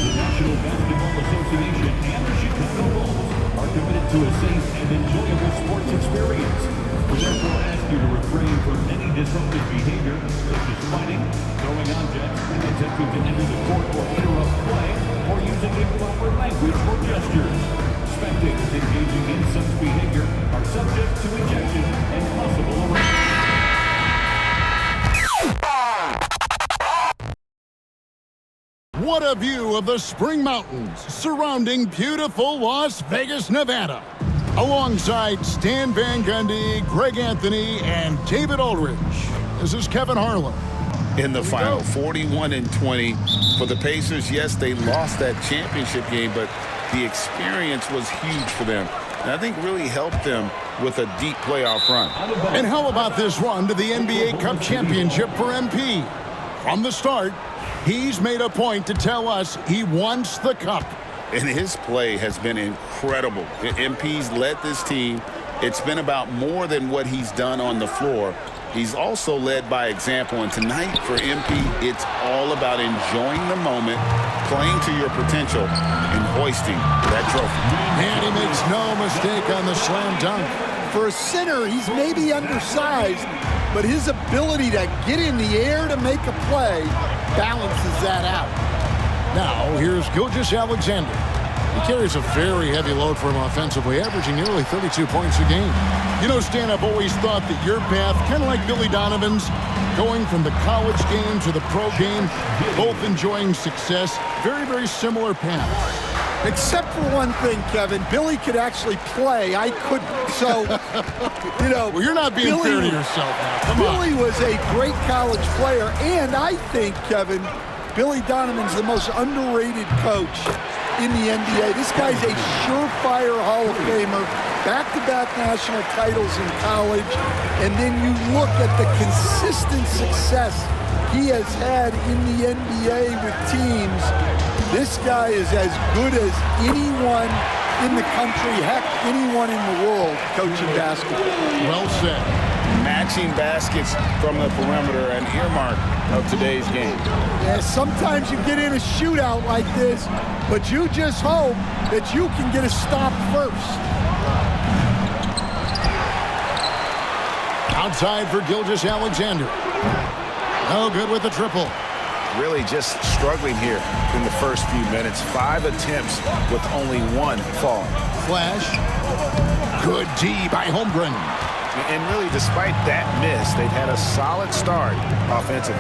The National Basketball Association and the Chicago Bulls are committed to a safe and enjoyable sports experience. We therefore ask you to refrain from any disruptive behavior, such as fighting, throwing objects, and attempting to enter the court or interrupt play, or using improper language or gestures. Spectators engaging in such behavior are subject to ejection and possible arrest. What a view of the Spring Mountains surrounding beautiful Las Vegas, Nevada. Alongside Stan Van Gundy, Greg Anthony, and David Aldridge. This is Kevin Harlan. In the final, 41-20 for the Pacers. Yes, they lost that championship game, but the experience was huge for them. And I think really helped them with a deep playoff run. And how about this run to the NBA Cup Championship for MP? From the start, he's made a point to tell us he wants the cup. And his play has been incredible. MP's led this team. It's been about more than what he's done on the floor. He's also led by example. And tonight for MP, it's all about enjoying the moment, playing to your potential, and hoisting that trophy. And he makes no mistake on the slam dunk. For a center, he's maybe undersized, but his ability to get in the air to make a play balances that out. Now, here's Gilgeous-Alexander. He carries a very heavy load for him offensively, averaging nearly 32 points a game. You know, Stan, I've always thought that your path, kind of like Billy Donovan's, going from the college game to the pro game, both enjoying success, very, very similar paths. Except for one thing, Kevin. Billy could actually play. I couldn't. So, you know. Well, you're not being fair to yourself now. Come on. Billy was a great college player, and I think, Kevin, Billy Donovan's the most underrated coach in the NBA. This guy's a surefire Hall of Famer, back-to-back national titles in college, and then you look at the consistent success he has had in the NBA with teams. This guy is as good as anyone in the country, heck, anyone in the world coaching basketball. Well said. Matching baskets from the perimeter, an earmark of today's game. Yeah, sometimes you get in a shootout like this, but you just hope that you can get a stop first. Outside for Gilgeous-Alexander. No good with the triple. Really just struggling here in the first few minutes. 5 attempts with only 1 fall. Flash. Good D by Holmgren. And really, despite that miss, they've had a solid start offensively.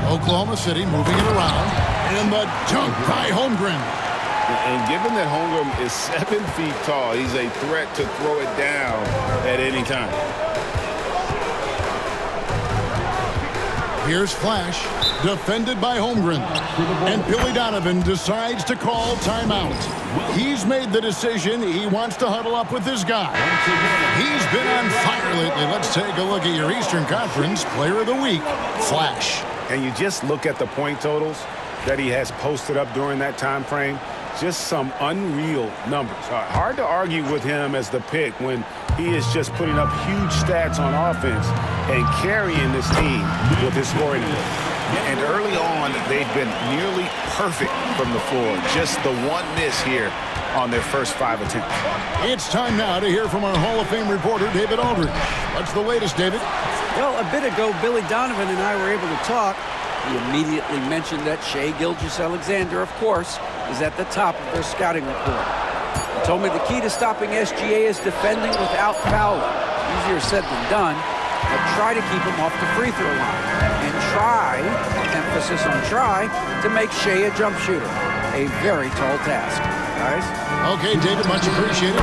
Oklahoma City moving it around. And the dunk by Holmgren. And given that Holmgren is 7 feet tall, he's a threat to throw it down at any time. Here's Flash, defended by Holmgren. And Billy Donovan decides to call timeout. He's made the decision. He wants to huddle up with his guy. He's been on fire lately. Let's take a look at your Eastern Conference Player of the Week, Flash. And you just look at the point totals that he has posted up during that time frame. Just some unreal numbers. Hard to argue with him as the pick when he is just putting up huge stats on offense and carrying this team with his scoring ability. And early on, they've been nearly perfect from the floor. Just the 1 miss here on their first 5 attempts. It's time now to hear from our Hall of Fame reporter, David Aldridge. What's the latest, David? Well, a bit ago, Billy Donovan and I were able to talk. He immediately mentioned that Shai Gilgeous-Alexander, of course, is at the top of their scouting report. He told me the key to stopping SGA is defending without fouling. Easier said than done, but try to keep him off the free throw line. And try, emphasis on try, to make Shai a jump shooter. A very tall task, guys. Okay, David, much appreciated.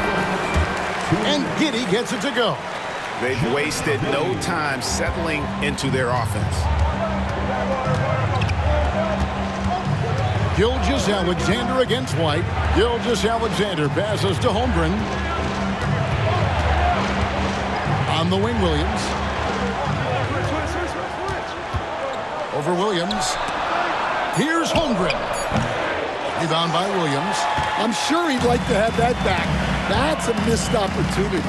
And Giddey gets it to go. They've wasted no time settling into their offense. Gilgeous-Alexander against White. Gilgeous-Alexander passes to Holmgren. On the wing, Williams. Over Williams. Here's Holmgren. Rebound by Williams. I'm sure he'd like to have that back. That's a missed opportunity.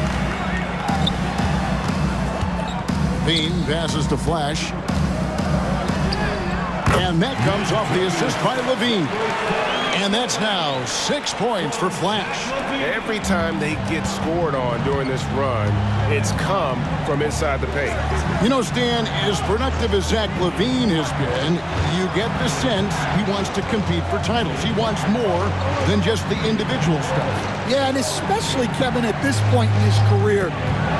Bean passes to Flash. And that comes off the assist by Levine. And that's now 6 points for Flash. Every time they get scored on during this run, it's come from inside the paint. You know, Stan, as productive as Zach LaVine has been, you get the sense he wants to compete for titles. He wants more than just the individual stuff. Yeah, and especially, Kevin, at this point in his career,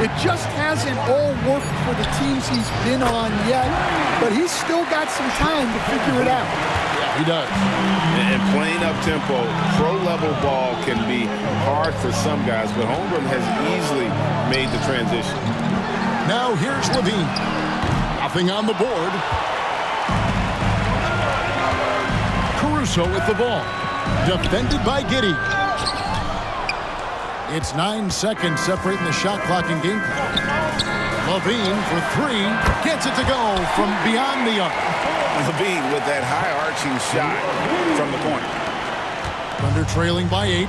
it just hasn't all worked for the teams he's been on yet, but he's still got some time to figure it out. Yeah, he does. And playing up-tempo, pro-level ball can be hard for some guys, but Holmgren has easily made the transition. Now here's LaVine. Nothing on the board. Caruso with the ball. Defended by Giddey. It's 9 seconds separating the shot clock and game clock. LaVine for three. Gets it to go from beyond the arc. LaVine with that high-arching shot from the corner. Thunder trailing by 8.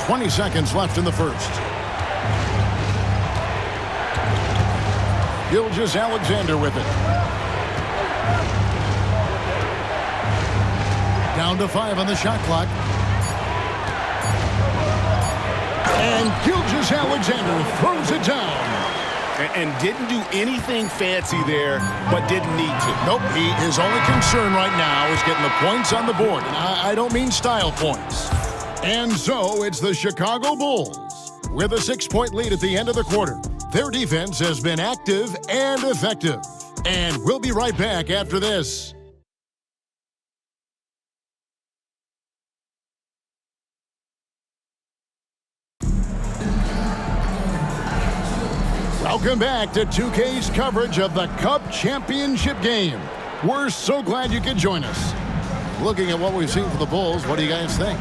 20 seconds left in the first. Gilgeous-Alexander with it. Down to 5 on the shot clock. And Gilgeous-Alexander throws it down. And didn't do anything fancy there, but didn't need to. Nope, his only concern right now is getting the points on the board. And I don't mean style points. And so it's the Chicago Bulls with a 6-point lead at the end of the quarter. Their defense has been active and effective. And we'll be right back after this. Welcome back to 2K's coverage of the Cup Championship game. We're so glad you could join us. Looking at what we've seen for the Bulls, what do you guys think?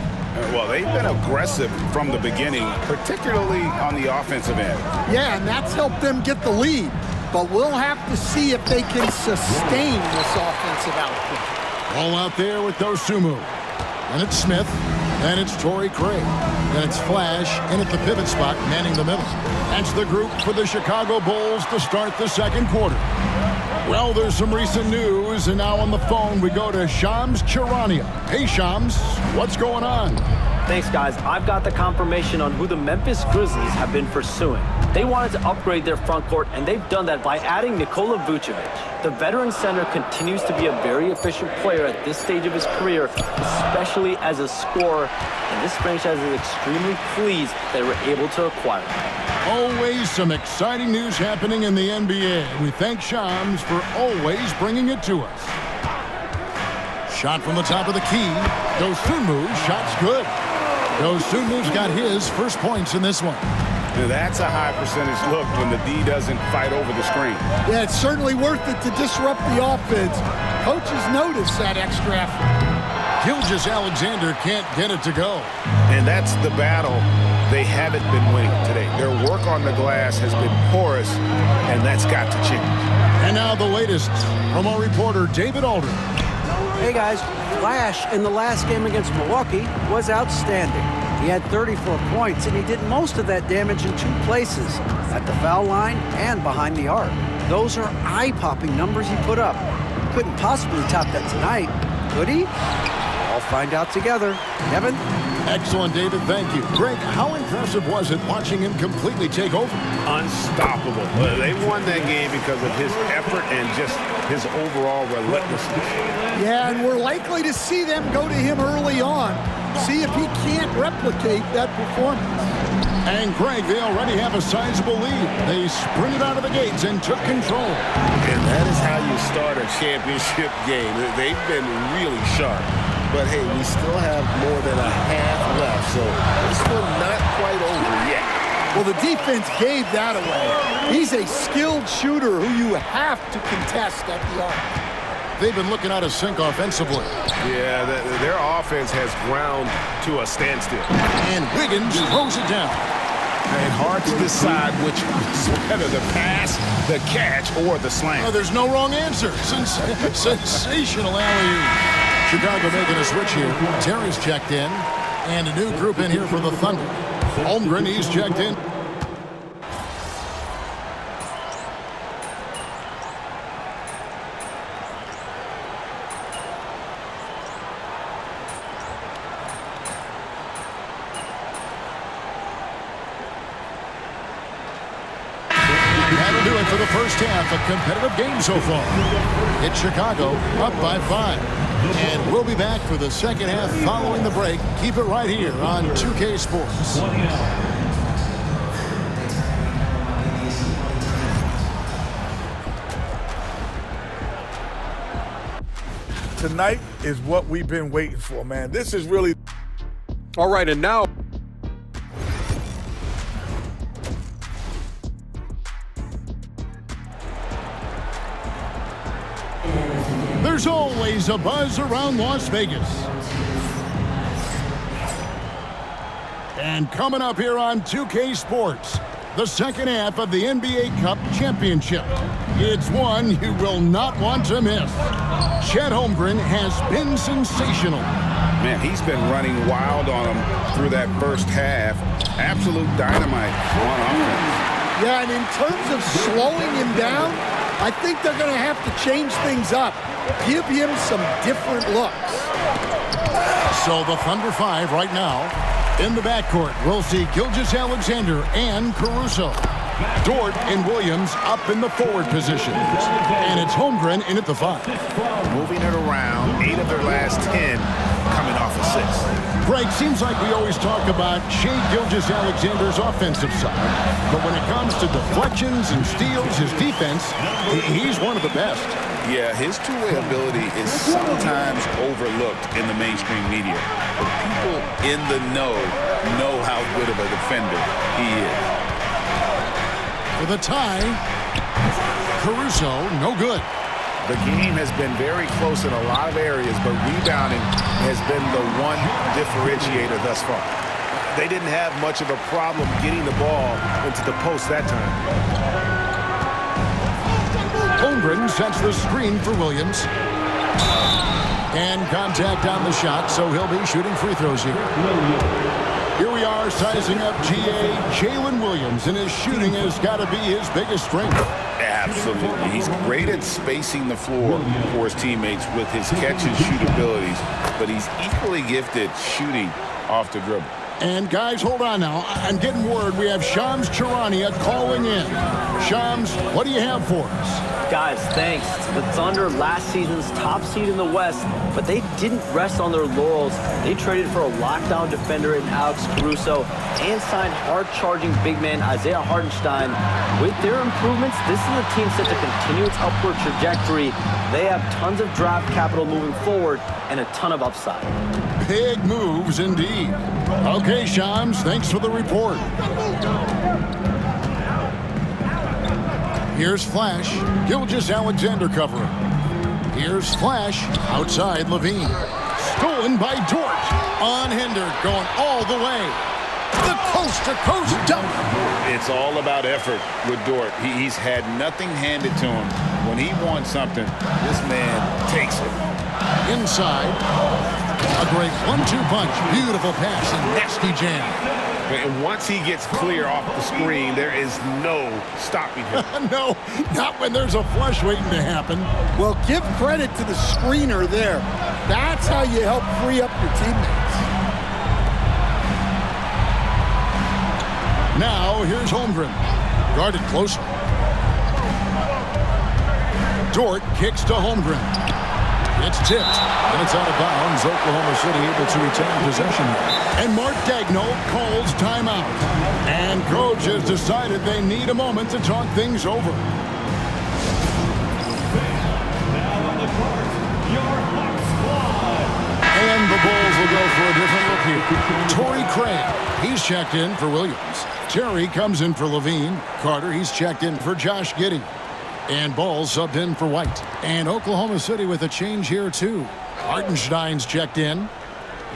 Well, they've been aggressive from the beginning, particularly on the offensive end. Yeah, and that's helped them get the lead. But we'll have to see if they can sustain this offensive output. All out there with Dosunmu. And it's Smith. And it's Torrey Craig. And it's Flash in at the pivot spot, manning the middle. That's the group for the Chicago Bulls to start the second quarter. Well, there's some recent news, and now on the phone we go to Shams Charania. Hey, Shams, what's going on? Thanks, guys. I've got the confirmation on who the Memphis Grizzlies have been pursuing. They wanted to upgrade their front court, and they've done that by adding Nikola Vucevic. The veteran center continues to be a very efficient player at this stage of his career, especially as a scorer, and this franchise is extremely pleased they were able to acquire him. Always some exciting news happening in the NBA. We thank Shams for always bringing it to us. Shot from the top of the key. Dosunmu, shot's good. Dosunmu's got his first points in this one. Now that's a high percentage look when the D doesn't fight over the screen. Yeah, it's certainly worth it to disrupt the offense. Coaches notice that extra effort. Gilgeous-Alexander can't get it to go. And that's the battle they haven't been winning today. Their work on the glass has been porous, and that's got to change. And now the latest from our reporter, David Aldridge. Hey guys, Flash in the last game against Milwaukee was outstanding. He had 34 points, and he did most of that damage in 2 places, at the foul line and behind the arc. Those are eye-popping numbers he put up. Couldn't possibly top that tonight, could he? I'll find out together. Kevin? Excellent, David. Thank you. Greg, how impressive was it watching him completely take over? Unstoppable. They won that game because of his effort and just his overall relentlessness. Yeah, and we're likely to see them go to him early on. See if he can't replicate that performance. And Greg, they already have a sizable lead. They sprinted out of the gates and took control. And that is how you start a championship game. They've been really sharp. But hey, we still have more than a half left, so this one not quite over yet. Well, the defense gave that away. He's a skilled shooter who you have to contest at the arc. They've been looking out of sync offensively. Yeah, their offense has ground to a standstill. And Wiggins throws it down. And hard to decide which was better, the pass, the catch, or the slam. Oh, there's no wrong answer. Sensational alley-oop. Chicago making a switch here. Terry's checked in. And a new group in here for the Thunder. Holmgren, he's checked in. for the first half, a competitive game so far. It's Chicago up by 5. And we'll be back for the second half following the break. Keep it right here on 2K Sports. Tonight is what we've been waiting for, man. This is really... All right, and now... There's always a buzz around Las Vegas. And coming up here on 2K Sports, the second half of the NBA Cup Championship. It's one you will not want to miss. Chet Holmgren has been sensational. Man, he's been running wild on him through that first half. Absolute dynamite on offense. Yeah, and in terms of slowing him down, I think they're going to have to change things up. Give him some different looks. So the Thunder 5 right now. In the backcourt, we'll see Gilgeous-Alexander and Caruso. Dort and Williams up in the forward positions. And it's Holmgren in at the 5. Moving it around, 8 of their last 10 coming off a 6. Greg, seems like we always talk about Shai Gilgeous-Alexander's offensive side. But when it comes to deflections and steals, his defense, he's one of the best. Yeah, his two-way ability is sometimes overlooked in the mainstream media. But people in the know how good of a defender he is. For the tie, Caruso, no good. The game has been very close in a lot of areas, but rebounding has been the one differentiator thus far. They didn't have much of a problem getting the ball into the post that time. Holmgren sets the screen for Williams. And contact on the shot, so he'll be shooting free throws here. Here we are sizing up GA Jalen Williams, and his shooting has got to be his biggest strength. Absolutely. He's great at spacing the floor for his teammates with his catch and shoot abilities, but he's equally gifted shooting off the dribble. And guys, hold on now. I'm getting word we have Shams Charania calling in. Shams, what do you have for us? Guys, thanks. The Thunder last season's top seed in the West, but they didn't rest on their laurels. They traded for a lockdown defender in Alex Caruso and signed hard-charging big man Isaiah Hartenstein. With their improvements, this is a team set to continue its upward trajectory. They have tons of draft capital moving forward and a ton of upside. Big moves indeed. Okay, Shams, thanks for the report. Here's Flash. Gilgeous-Alexander covering. Here's Flash. Outside Levine. Stolen by Dort. Unhindered. Going all the way. The coast-to-coast dunk. It's all about effort with Dort. He's had nothing handed to him. When he wants something, this man takes it. Inside. A great 1-2 punch. Beautiful pass and nasty jam. And once he gets clear off the screen, there is no stopping him. No, not when there's a flush waiting to happen. Well, give credit to the screener there. That's how you help free up your teammates. Now, here's Holmgren. Guarded closer. Dort kicks to Holmgren. It's tipped, and it's out of bounds. Oklahoma City able to retain possession. And Mark Daigneault calls timeout. And coach has decided they need a moment to talk things over. Now on the court, your hot squad. And the Bulls will go for a different look here. Torrey Craig, he's checked in for Williams. Terry comes in for Levine. Carter, he's checked in for Josh Giddey. And Ball subbed in for White. And Oklahoma City with a change here, too. Hartenstein's checked in.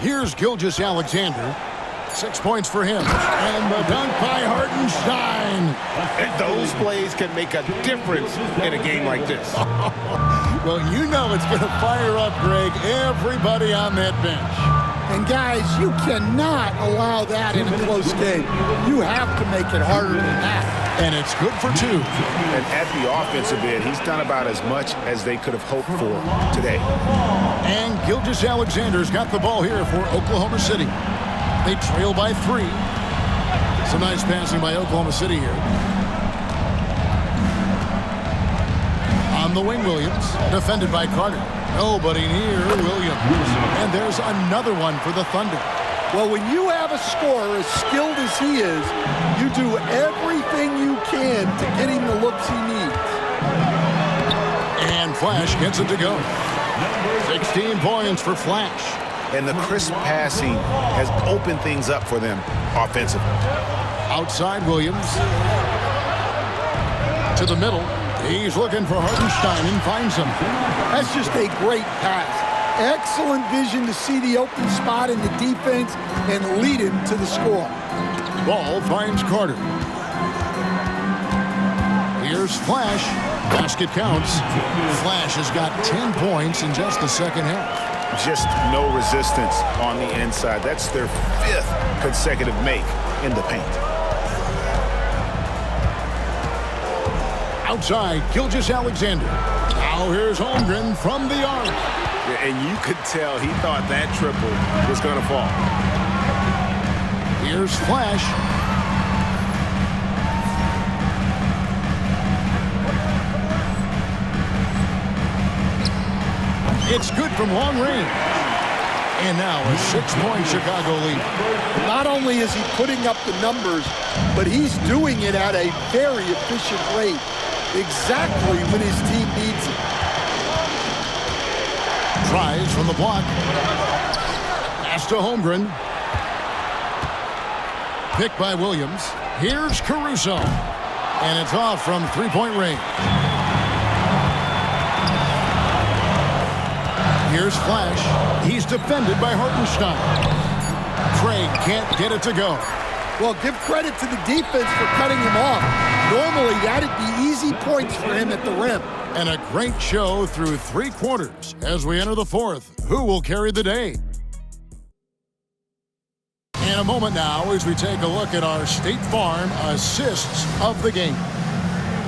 Here's Gilgeous-Alexander. 6 points for him. And the dunk by Hartenstein. And those plays can make a difference in a game like this. Well, you know it's going to fire up, Greg, everybody on that bench. And guys, you cannot allow that in a close game. You have to make it harder than that. And it's good for 2. And at the offensive end, he's done about as much as they could have hoped for today. And Gilgeous-Alexander's got the ball here for Oklahoma City. They trail by 3. Some nice passing by Oklahoma City here. the wing, Williams. Defended by Carter. Nobody near Williams. And there's another one for the Thunder. Well, when you have a scorer as skilled as he is, you do everything you can to get him the looks he needs. And Flash gets it to go. 16 points for Flash. And the crisp passing has opened things up for them offensively. Outside Williams. To the middle. He's looking for Hartenstein and finds him. That's just a great pass. Excellent vision to see the open spot in the defense and lead him to the score. Ball finds Carter. Here's Flash. Basket counts. Flash has got 10 points in just the second half. Just no resistance on the inside. That's their 5th consecutive make in the paint. Outside, Gilgeous-Alexander. Now here's Holmgren from the arc. Yeah, and you could tell he thought that triple was going to fall. Here's Flash. It's good from long range. And now a 6-point Chicago lead. Not only is he putting up the numbers, but he's doing it at a very efficient rate. Exactly when his team needs it. Tries from the block. Pass to Holmgren. Picked by Williams. Here's Caruso. And it's off from three-point range. Here's Flash. He's defended by Hartenstein. Craig can't get it to go. Well, give credit to the defense for cutting him off. Normally, that'd be easy points for him at the rim. And a great show through 3 quarters. As we enter the 4th, who will carry the day? In a moment now, as we take a look at our State Farm assists of the game.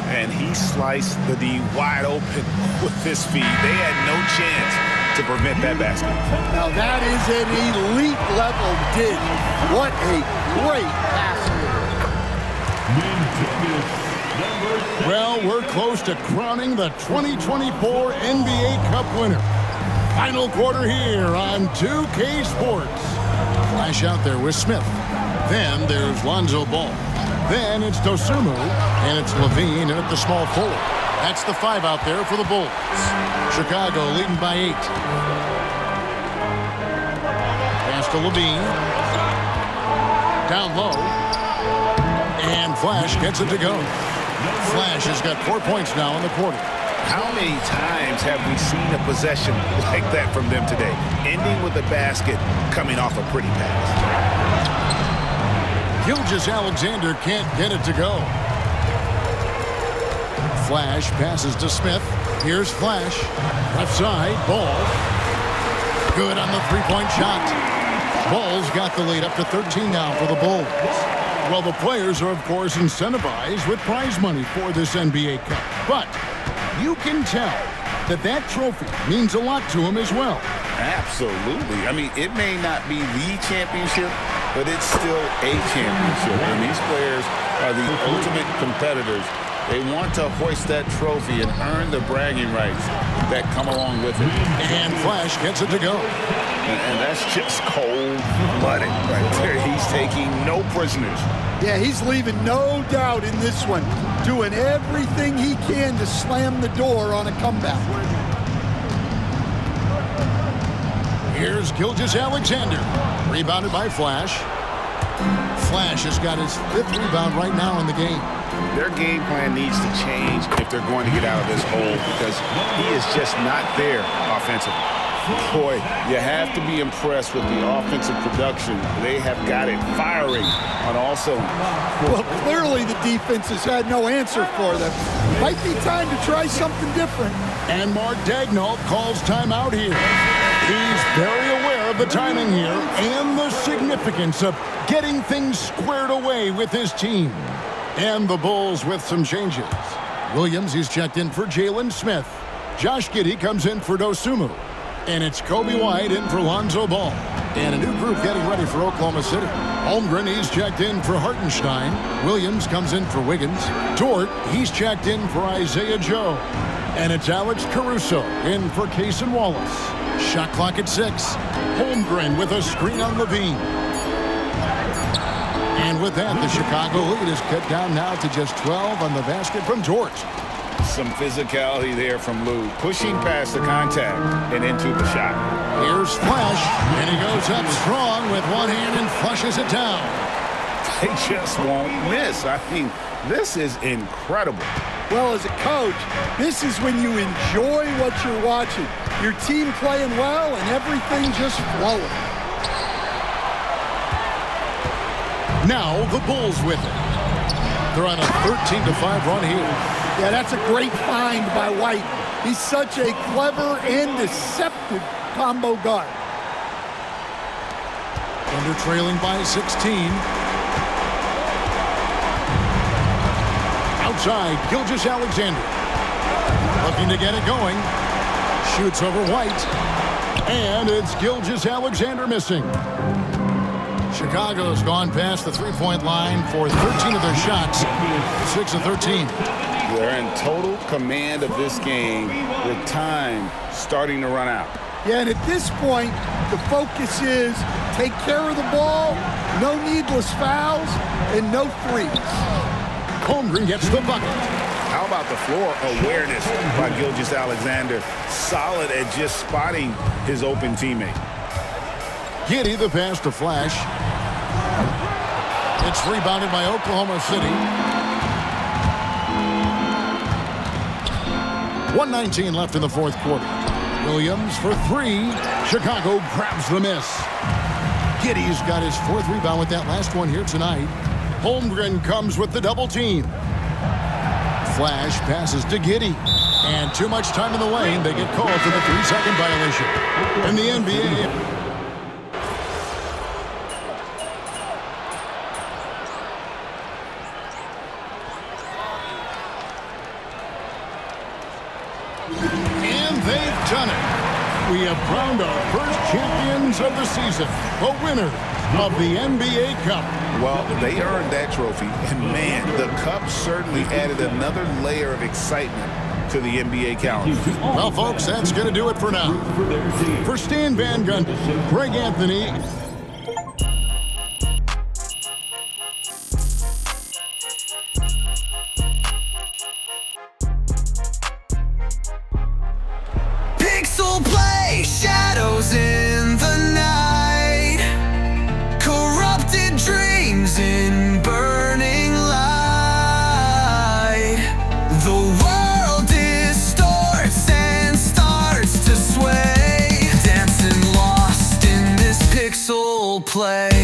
And he sliced the D wide open with his feet. They had no chance to prevent that basket. Now that is an elite level dig. What a great pass. Well, we're close to crowning the 2024 NBA Cup winner. Final quarter here on 2K Sports. Flash out there with Smith. Then there's Lonzo Ball. Then it's Dosunmu, and it's Levine in at the small forward. That's the 5 out there for the Bulls. Chicago leading by 8. Pass to Levine. Down low. And Flash gets it to go. Flash has got 4 points now in the quarter. How many times have we seen a possession like that from them today? Ending with a basket, coming off a pretty pass. Gilgeous-Alexander can't get it to go. Flash passes to Smith. Here's Flash. Left side, Ball. Good on the three-point shot. Ball's got the lead up to 13 now for the Bulls. Well, the players are, of course, incentivized with prize money for this NBA Cup. But you can tell that that trophy means a lot to him as well. Absolutely. I mean, it may not be the championship, but it's still a championship. And these players are the ultimate competitors. They want to hoist that trophy and earn the bragging rights that come along with it. And Flash gets it to go. And that's just cold-blooded right there. He's taking no prisoners. Yeah, he's leaving no doubt in this one. Doing everything he can to slam the door on a comeback. Here's Gilgeous-Alexander. Rebounded by Flash. Flash has got his 5th rebound right now in the game. Their game plan needs to change if they're going to get out of this hole because he is just not there offensively. Boy, you have to be impressed with the offensive production. They have got it firing on all cylinders. Well, clearly the defense has had no answer for them. Might be time to try something different. And Mark Daigneault calls timeout here. He's very aware of the timing here and the significance of getting things squared away with his team. And the Bulls with some changes. Williams, he's checked in for Jalen Smith. Josh Giddey comes in for Dosunmu. And it's Kobe White in for Lonzo Ball. And a new group getting ready for Oklahoma City. Holmgren, he's checked in for Hartenstein. Williams comes in for Wiggins. Dort, he's checked in for Isaiah Joe. And it's Alex Caruso in for Case and Wallace. Shot clock at 6. Holmgren with a screen on Levine. And with that, the Chicago lead is cut down now to just 12 on the basket from George. Some physicality there from Lou, pushing past the contact and into the shot. Here's Flash, and he goes up strong with one hand and flushes it down. They just won't miss. I mean, this is incredible. Well, as a coach, this is when you enjoy what you're watching. Your team playing well and everything just flowing. Now the Bulls with it. They're on a 13-5 run here. Yeah, that's a great find by White. He's such a clever and deceptive combo guard. Under trailing by 16. Outside, Gilgeous-Alexander. Looking to get it going. Shoots over White. And it's Gilgeous-Alexander missing. Chicago's gone past the three-point line for 13 of their shots. 6 of 13. They're in total command of this game with time starting to run out. Yeah, and at this point, the focus is take care of the ball, no needless fouls, and no threes. Holmgren gets the bucket. How about the floor awareness by Gilgeous-Alexander? Solid at just spotting his open teammate. Giddey the pass to Flash. It's rebounded by Oklahoma City. 1:19 left in the fourth quarter. Williams for 3. Chicago grabs the miss. Giddey's got his 4th rebound with that last one here tonight. Holmgren comes with the double team. Flash passes to Giddey. And too much time in the lane. They get called for the 3-second violation. In the NBA... They've done it. We have crowned our first champions of the season, the winners of the NBA Cup. Well, they earned that trophy, and man, the Cup certainly added another layer of excitement to the NBA calendar. Well, folks, that's going to do it for now. For Stan Van Gundy, Greg Anthony. PixelPlay, shadows in the night, corrupted dreams in burning light. The world distorts and starts to sway, dancing lost in this pixel play.